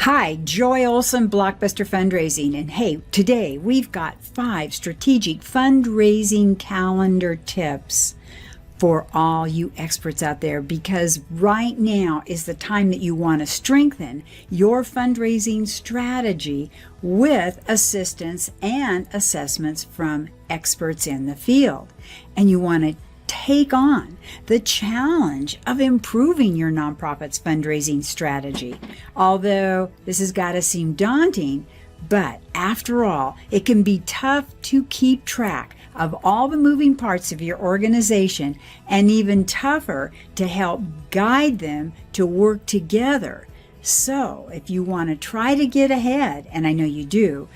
Hi, Joy Olson, Blockbuster Fundraising, and hey, today we've got 5 strategic fundraising calendar tips for all you experts out there, because right now is the time that you want to strengthen your fundraising strategy with assistance and assessments from experts in the field. And you want to take on the challenge of improving your nonprofit's fundraising strategy. Although this has got to seem daunting, but after all, it can be tough to keep track of all the moving parts of your organization, and even tougher to help guide them to work together. So if you want to try to get ahead, and I know you do,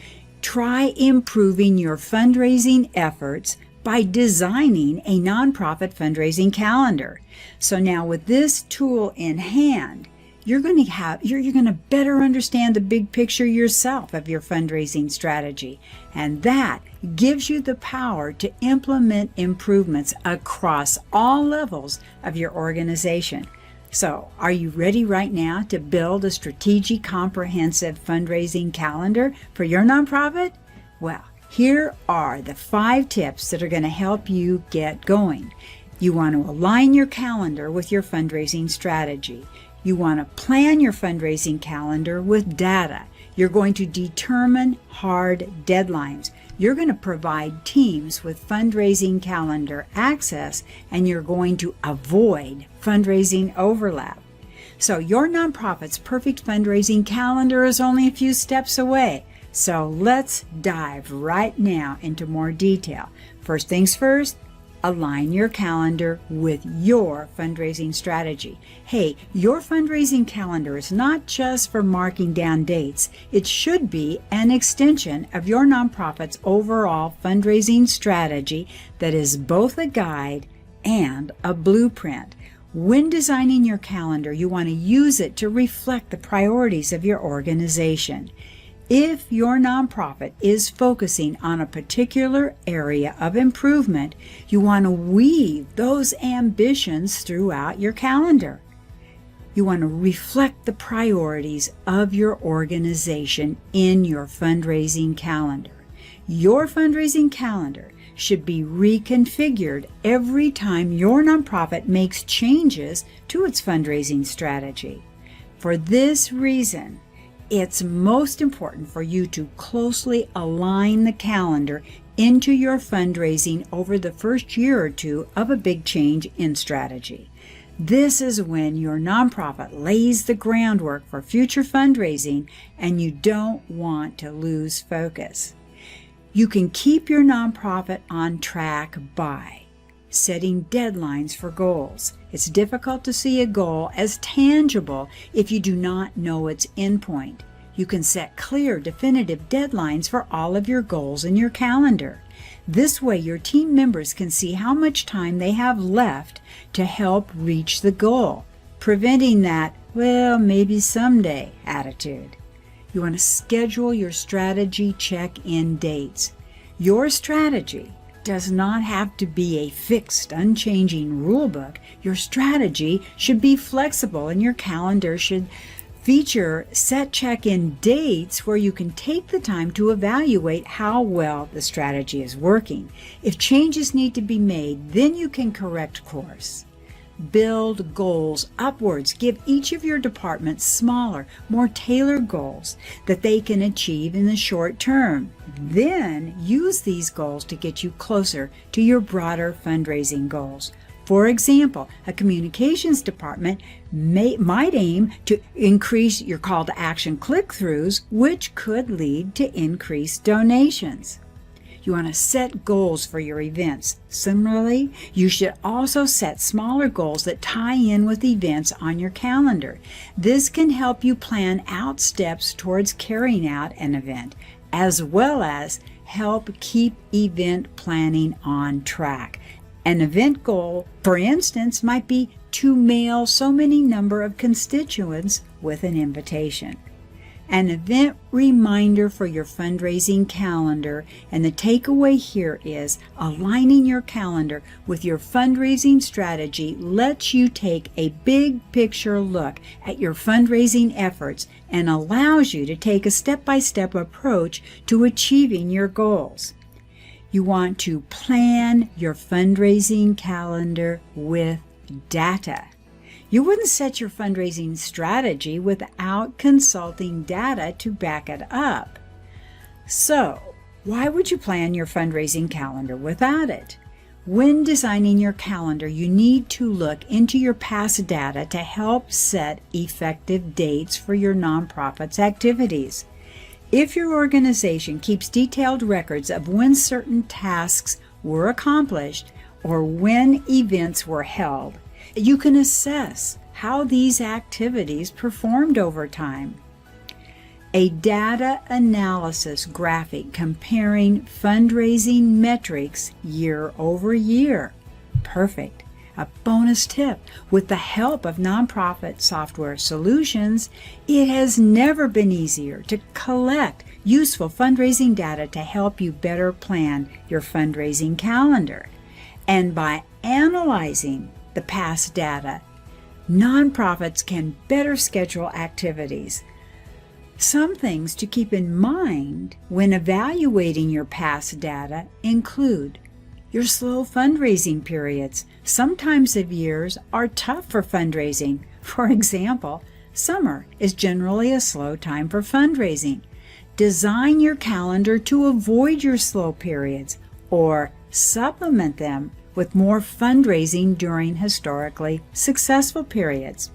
try improving your fundraising efforts by designing a nonprofit fundraising calendar. So now with this tool in hand, you're going to better understand the big picture yourself of your fundraising strategy. And that gives you the power to implement improvements across all levels of your organization. So are you ready right now to build a strategic, comprehensive fundraising calendar for your nonprofit? Well, here are the 5 tips that are going to help you get going. You want to align your calendar with your fundraising strategy. You want to plan your fundraising calendar with data. You're going to determine hard deadlines. You're going to provide teams with fundraising calendar access, and you're going to avoid fundraising overlap. So your nonprofit's perfect fundraising calendar is only a few steps away. So let's dive right now into more detail. First things first, align your calendar with your fundraising strategy. Hey, your fundraising calendar is not just for marking down dates. It should be an extension of your nonprofit's overall fundraising strategy that is both a guide and a blueprint. When designing your calendar, you want to use it to reflect the priorities of your organization. If your nonprofit is focusing on a particular area of improvement, you want to weave those ambitions throughout your calendar. You want to reflect the priorities of your organization in your fundraising calendar. Your fundraising calendar should be reconfigured every time your nonprofit makes changes to its fundraising strategy. For this reason, it's most important for you to closely align the calendar into your fundraising over the first year or two of a big change in strategy. This is when your nonprofit lays the groundwork for future fundraising, and you don't want to lose focus. You can keep your nonprofit on track by setting deadlines for goals. It's difficult to see a goal as tangible if you do not know its endpoint. You can set clear, definitive deadlines for all of your goals in your calendar. This way, your team members can see how much time they have left to help reach the goal, preventing that, well, maybe someday attitude. You want to schedule your strategy check-in dates. Your strategy does not have to be a fixed, unchanging rule book. Your strategy should be flexible, and your calendar should feature set check-in dates where you can take the time to evaluate how well the strategy is working. If changes need to be made, then you can correct course. Build goals upwards. Give each of your departments smaller, more tailored goals that they can achieve in the short term. Then use these goals to get you closer to your broader fundraising goals. For example, a communications department might aim to increase your call to action click-throughs, which could lead to increased donations. You want to set goals for your events. Similarly, you should also set smaller goals that tie in with events on your calendar. This can help you plan out steps towards carrying out an event, as well as help keep event planning on track. An event goal, for instance, might be to mail so many number of constituents with an invitation. An event reminder for your fundraising calendar, and the takeaway here is aligning your calendar with your fundraising strategy lets you take a big picture look at your fundraising efforts and allows you to take a step-by-step approach to achieving your goals. You want to plan your fundraising calendar with data. You wouldn't set your fundraising strategy without consulting data to back it up. So, why would you plan your fundraising calendar without it? When designing your calendar, you need to look into your past data to help set effective dates for your nonprofit's activities. If your organization keeps detailed records of when certain tasks were accomplished or when events were held, you can assess how these activities performed over time. A data analysis graphic comparing fundraising metrics year over year. Perfect. A bonus tip: with the help of nonprofit software solutions, it has never been easier to collect useful fundraising data to help you better plan your fundraising calendar. And by analyzing the past data, nonprofits can better schedule activities. Some things to keep in mind when evaluating your past data include your slow fundraising periods. Some times of years are tough for fundraising. For example, summer is generally a slow time for fundraising. Design your calendar to avoid your slow periods or supplement them with more fundraising during historically successful periods.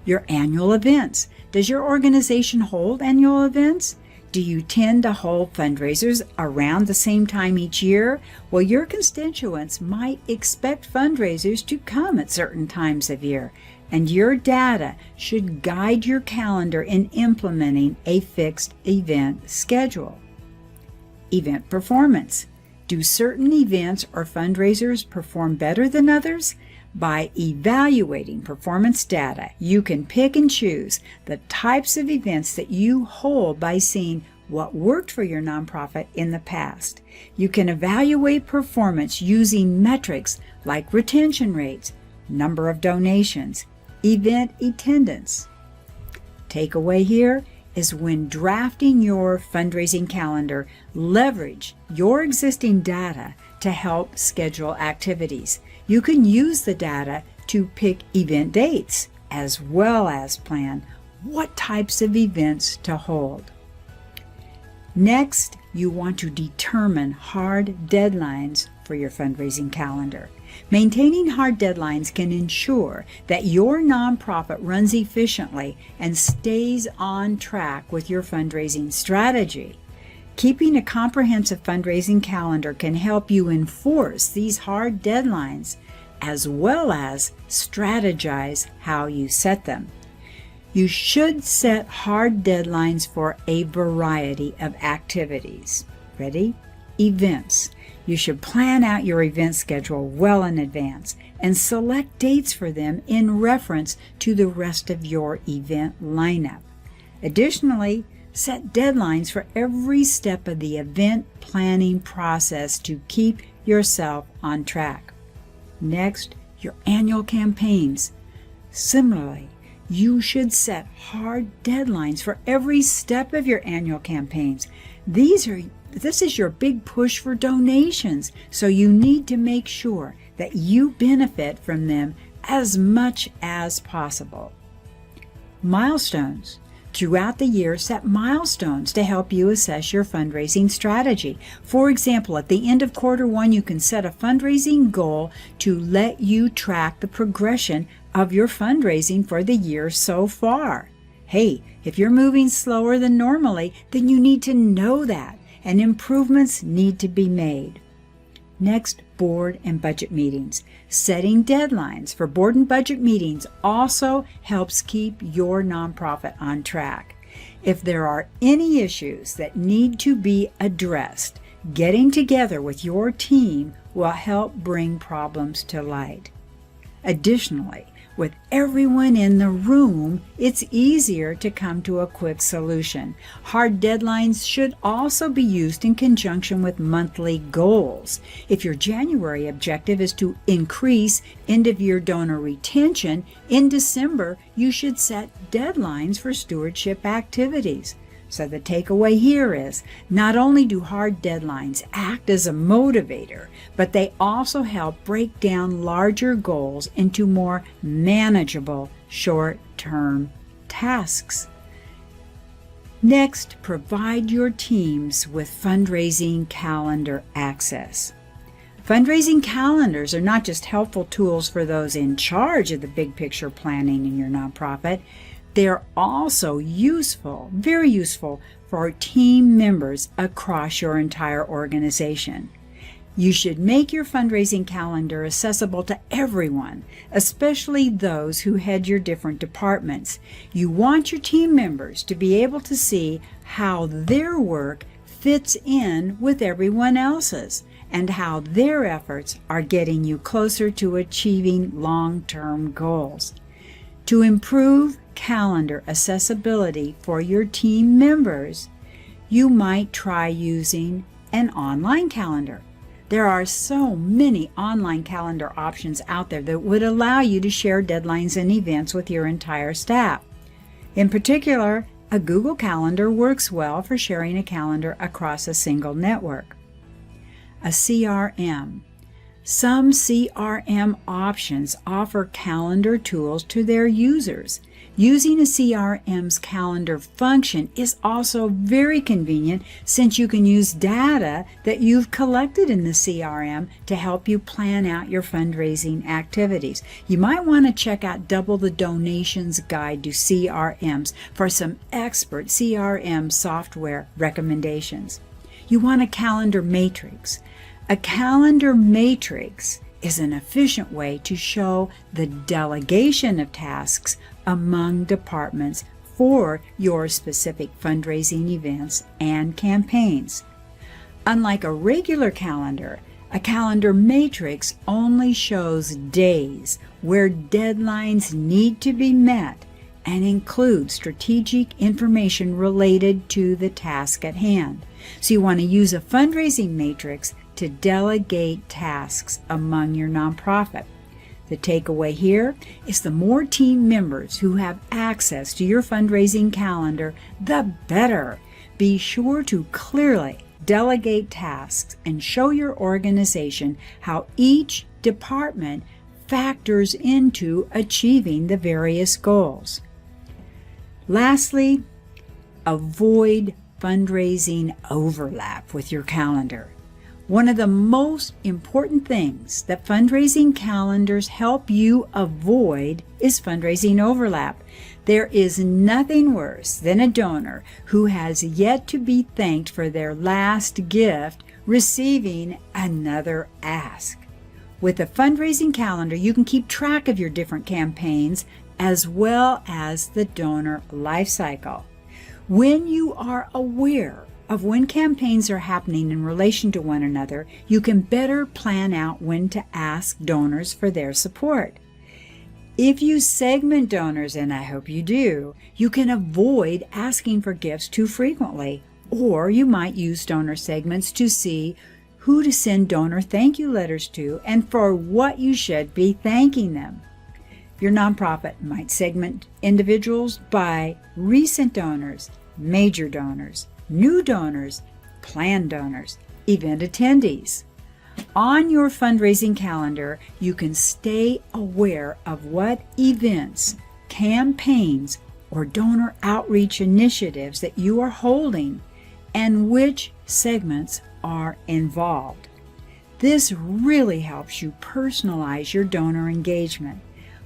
Your annual events. Does your organization hold annual events? Do you tend to hold fundraisers around the same time each year? Well, your constituents might expect fundraisers to come at certain times of year, and your data should guide your calendar in implementing a fixed event schedule. Event performance. Do certain events or fundraisers perform better than others? By evaluating performance data, you can pick and choose the types of events that you hold by seeing what worked for your nonprofit in the past. You can evaluate performance using metrics like retention rates, number of donations, event attendance. Takeaway here is when drafting your fundraising calendar, leverage your existing data to help schedule activities. You can use the data to pick event dates as well as plan what types of events to hold. Next, you want to determine hard deadlines for your fundraising calendar. Maintaining hard deadlines can ensure that your nonprofit runs efficiently and stays on track with your fundraising strategy. Keeping a comprehensive fundraising calendar can help you enforce these hard deadlines as well as strategize how you set them. You should set hard deadlines for a variety of activities. Ready? Events. You should plan out your event schedule well in advance and select dates for them in reference to the rest of your event lineup. Additionally, set deadlines for every step of the event planning process to keep yourself on track. Next, your annual campaigns. Similarly, you should set hard deadlines for every step of your annual campaigns. This is your big push for donations, so you need to make sure that you benefit from them as much as possible. Milestones. Throughout the year, set milestones to help you assess your fundraising strategy. For example, at the end of Q1, you can set a fundraising goal to let you track the progression of your fundraising for the year so far. Hey, if you're moving slower than normally, then you need to know that, and improvements need to be made. Next, board and budget meetings. Setting deadlines for board and budget meetings also helps keep your nonprofit on track. If there are any issues that need to be addressed, getting together with your team will help bring problems to light. Additionally, With everyone in the room, it's easier to come to a quick solution. Hard deadlines should also be used in conjunction with monthly goals. If your January objective is to increase end-of-year donor retention, in December you should set deadlines for stewardship activities. So the takeaway here is, not only do hard deadlines act as a motivator, but they also help break down larger goals into more manageable short-term tasks. Next, provide your teams with fundraising calendar access. Fundraising calendars are not just helpful tools for those in charge of the big picture planning in your nonprofit. They're also useful, very useful, for team members across your entire organization. You should make your fundraising calendar accessible to everyone, especially those who head your different departments. You want your team members to be able to see how their work fits in with everyone else's and how their efforts are getting you closer to achieving long-term goals. To improve calendar accessibility for your team members, you might try using an online calendar. There are so many online calendar options out there that would allow you to share deadlines and events with your entire staff. In particular, a Google Calendar works well for sharing a calendar across a single network. A CRM. Some CRM options offer calendar tools to their users. Using a CRM's calendar function is also very convenient, since you can use data that you've collected in the CRM to help you plan out your fundraising activities. You might want to check out Double the Donations Guide to CRMs for some expert CRM software recommendations. You want a calendar matrix. A calendar matrix is an efficient way to show the delegation of tasks among departments for your specific fundraising events and campaigns. Unlike a regular calendar, a calendar matrix only shows days where deadlines need to be met and includes strategic information related to the task at hand. So you want to use a fundraising matrix to delegate tasks among your nonprofit. The takeaway here is, the more team members who have access to your fundraising calendar, the better. Be sure to clearly delegate tasks and show your organization how each department factors into achieving the various goals. Lastly, avoid fundraising overlap with your calendar. One of the most important things that fundraising calendars help you avoid is fundraising overlap. There is nothing worse than a donor who has yet to be thanked for their last gift receiving another ask. With a fundraising calendar, you can keep track of your different campaigns as well as the donor life cycle. When you are aware of when campaigns are happening in relation to one another, you can better plan out when to ask donors for their support. If you segment donors, and I hope you do, you can avoid asking for gifts too frequently, or you might use donor segments to see who to send donor thank you letters to and for what you should be thanking them. Your nonprofit might segment individuals by recent donors, major donors, new donors, planned donors, event attendees. On your fundraising calendar, you can stay aware of what events, campaigns, or donor outreach initiatives that you are holding and which segments are involved. This really helps you personalize your donor engagement,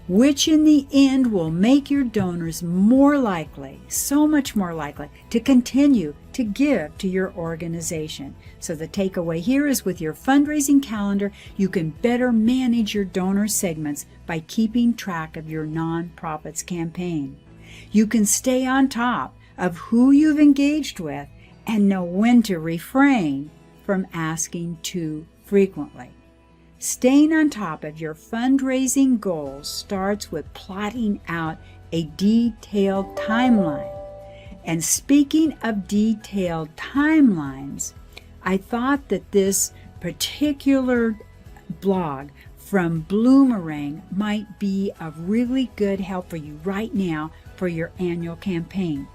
which in the end will make your donors more likely, so much more likely, to continue to give to your organization. So the takeaway here is, with your fundraising calendar, you can better manage your donor segments by keeping track of your nonprofit's campaign. You can stay on top of who you've engaged with and know when to refrain from asking too frequently. Staying on top of your fundraising goals starts with plotting out a detailed timeline. And speaking of detailed timelines, I thought that this particular blog from Bloomerang might be of really good help for you right now for your annual campaign.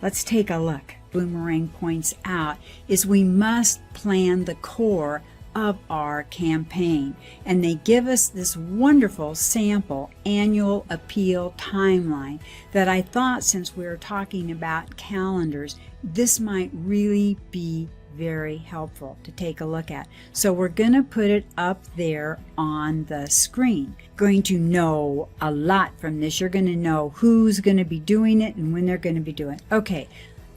Let's take a look. Bloomerang points out is we must plan the core of our campaign, and they give us this wonderful sample annual appeal timeline that I thought, since we were talking about calendars, this might really be very helpful to take a look at. So we're going to put it up there on the screen. Going to know a lot from this. You're going to know who's going to be doing it and when they're going to be doing it. Okay,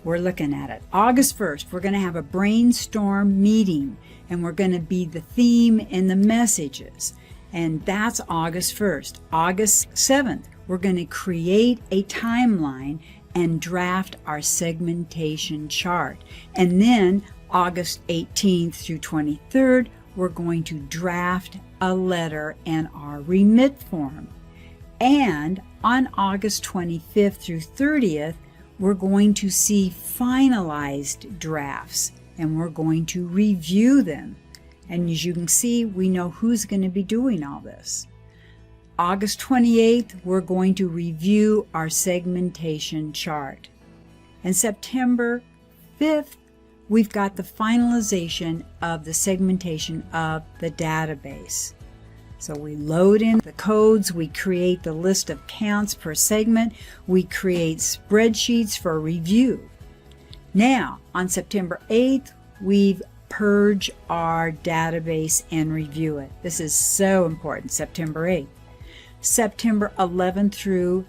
we're looking at it. August 1st, we're going to have a brainstorm meeting, and we're going to be the theme and the messages. And that's August 1st. August 7th, we're going to create a timeline and draft our segmentation chart. And then August 18th through 23rd, we're going to draft a letter and our remit form. And on August 25th through 30th, we're going to see finalized drafts, and we're going to review them. And as you can see, we know who's going to be doing all this. August 28th, we're going to review our segmentation chart. And September 5th, we've got the finalization of the segmentation of the database. So we load in the codes, we create the list of counts per segment, we create spreadsheets for review. Now, on September 8th, we've purge our database and review it. This is so important, September 8th. September 11th through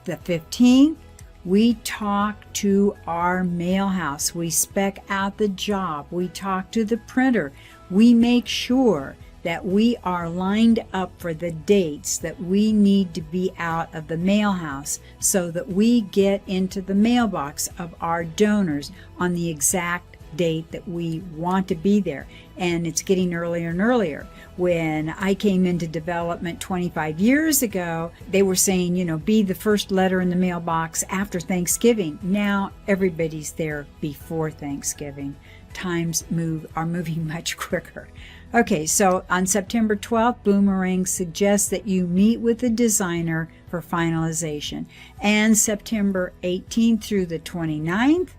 the 15th, we talk to our mail house. We spec out the job. We talk to the printer. We make sure that we are lined up for the dates that we need to be out of the mail house so that we get into the mailbox of our donors on the exact date that we want to be there. And it's getting earlier and earlier. When I came into development 25 years ago, they were saying, you know, be the first letter in the mailbox after Thanksgiving. Now everybody's there before Thanksgiving. Times are moving much quicker. Okay, so on September 12th, Bloomerang suggests that you meet with the designer for finalization. And September 18th through the 29th,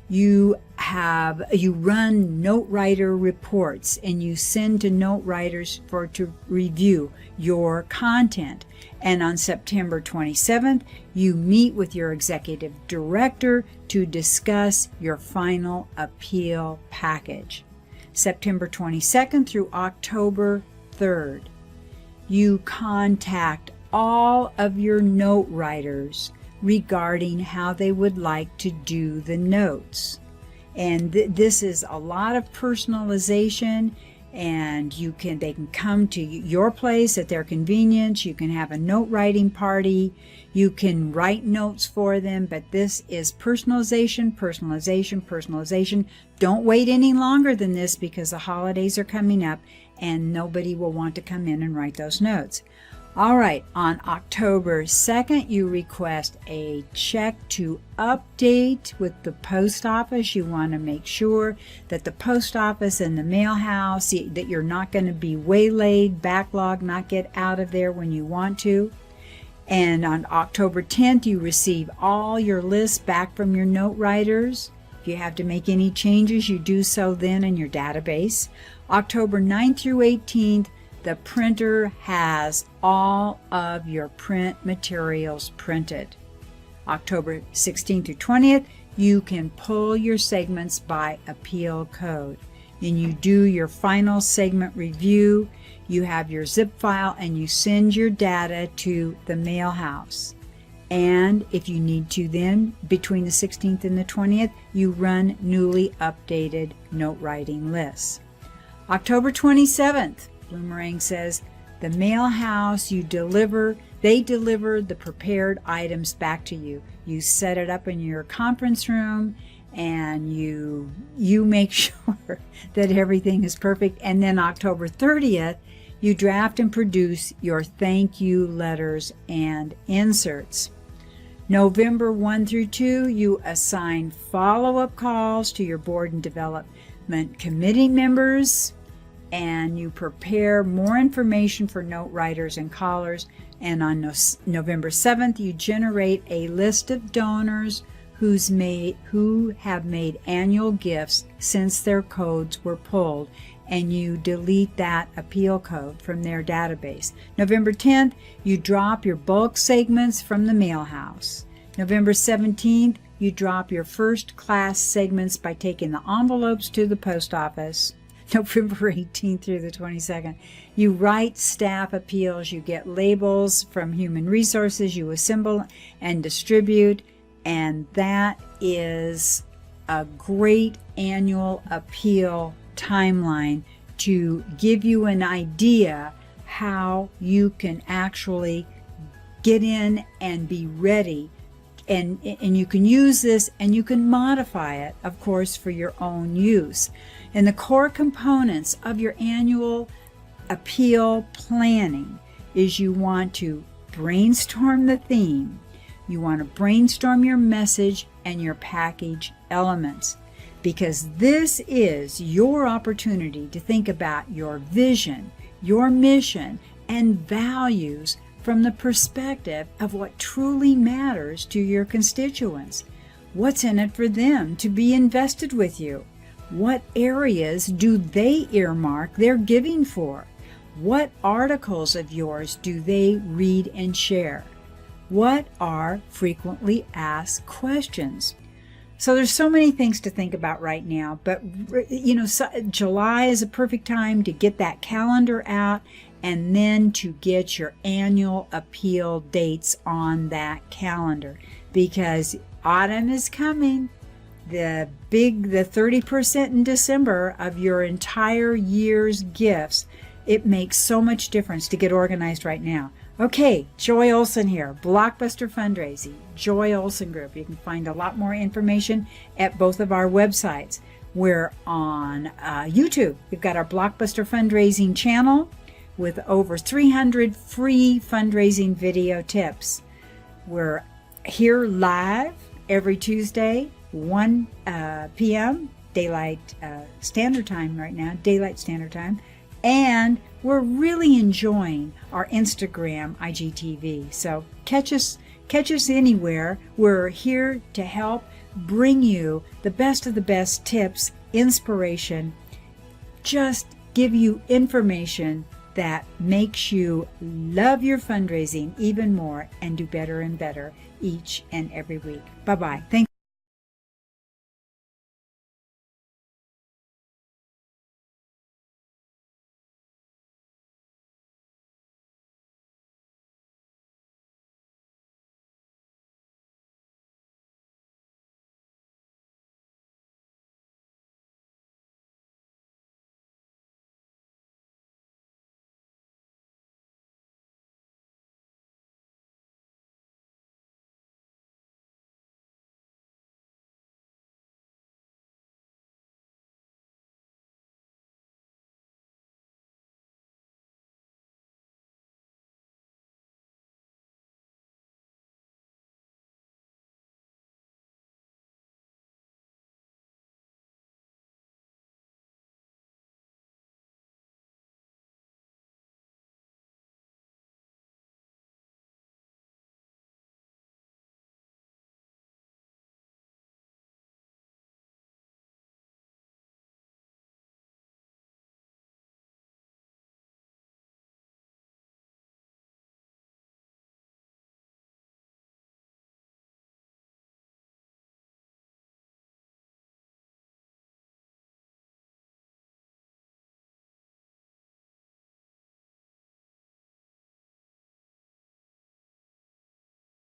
you run note writer reports, and you send to note writers to review your content. And on September 27th, you meet with your executive director to discuss your final appeal package. September 22nd through October 3rd, you contact all of your note writers regarding how they would like to do the notes. And this is a lot of personalization, and they can come to your place at their convenience. You can have a note writing party. You can write notes for them, but this is personalization, personalization, personalization. Don't wait any longer than this, because the holidays are coming up and nobody will want to come in and write those notes. All right, on October 2nd, you request a check to update with the post office. You want to make sure that the post office and the mail house, that you're not going to be waylaid, backlogged, not get out of there when you want to. And on October 10th, you receive all your lists back from your note writers. If you have to make any changes, you do so then in your database. October 9th through 18th, the printer has all of your print materials printed. October 16th through 20th, you can pull your segments by appeal code. And you do your final segment review, you have your zip file, and you send your data to the mail house. And if you need to then, between the 16th and the 20th, you run newly updated note writing lists. October 27th, Bloomerang says, the mail house they deliver the prepared items back to you. You set it up in your conference room, and you make sure that everything is perfect. And then October 30th, you draft and produce your thank you letters and inserts. November 1 through 2, you assign follow-up calls to your board and development committee members, and you prepare more information for note writers and callers. And on November 7th, you generate a list of donors who have made annual gifts since their codes were pulled, and you delete that appeal code from their database. November 10th, you drop your bulk segments from the mailhouse. November 17th, you drop your first class segments by taking the envelopes to the post office. November 18th through the 22nd, you write staff appeals, you get labels from human resources, you assemble and distribute, and that is a great annual appeal timeline to give you an idea how you can actually get in and be ready. And you can use this and you can modify it, of course, for your own use. And the core components of your annual appeal planning is you want to brainstorm the theme, you want to brainstorm your message and your package elements, because this is your opportunity to think about your vision, your mission, and values from the perspective of what truly matters to your constituents. What's in it for them to be invested with you? What areas do they earmark their giving for? What articles of yours do they read and share? What are frequently asked questions? So there's so many things to think about right now, but July is a perfect time to get that calendar out and then to get your annual appeal dates on that calendar, because autumn is coming. The 30% in December of your entire year's gifts. It makes so much difference to get organized right now. Okay, Joy Olson here, Blockbuster Fundraising, Joy Olson Group. You can find a lot more information at both of our websites. We're on YouTube. We've got our Blockbuster Fundraising channel with over 300 free fundraising video tips. We're here live every Tuesday, 1 p.m. Daylight Standard Time right now, Daylight Standard Time. And we're really enjoying our Instagram IGTV. So catch us anywhere. We're here to help bring you the best of the best tips, inspiration, just give you information that makes you love your fundraising even more and do better and better each and every week. Bye-bye. Thank